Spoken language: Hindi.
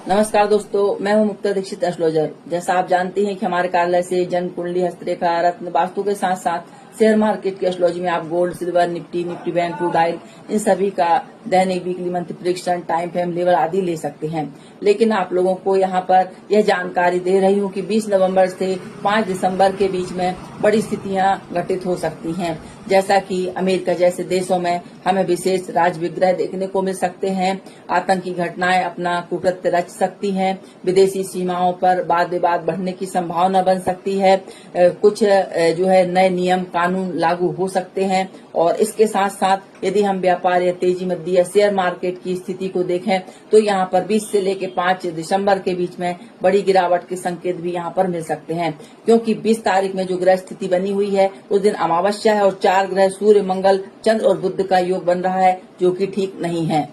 नमस्कार दोस्तों, मैं हूं मुक्ता दीक्षित एस्ट्रोलॉजर। जैसा आप जानते हैं कि हमारे कार्यालय से जन्म कुंडली, हस्तरेखा, रत्न, वास्तु के साथ साथ शेयर मार्केट की एस्ट्रोलॉजी में आप gold, silver, Nifty bank, crude oil, इन सभी का दैनिक, weekly, monthly prediction, time frame, level आदि ले सकते हैं। लेकिन आप लोगों को यहाँ पर यह जानकारी दे रही हूँ कि 20 नवंबर से 5 दिसंबर के बीच में बड़ी स्थितियां घटित हो सकती हैं। जैसा कि अमेरिका जैसे देशों में हमें विशेष राज विग्रह देखने को मिल सकते हैं। आतंकी घटनाएं अपना कुकृत्य रच सकती हैं। विदेशी सीमाओं पर वाद विवाद बढ़ने की संभावना बन सकती है। कुछ जो है नए नियम कानून लागू हो सकते हैं। और इसके साथ साथ यदि हम व्यापार या तेजी मंदी या शेयर मार्केट की स्थिति को देखें तो यहाँ पर 20 से लेकर 5 दिसंबर के बीच में बड़ी गिरावट के संकेत भी यहाँ पर मिल सकते हैं, क्योंकि 20 तारीख में जो ग्रह स्थिति बनी हुई है उस दिन अमावस्या है और 4 ग्रह सूर्य, मंगल, चंद्र और बुध का योग बन रहा है, जो कि ठीक नहीं है।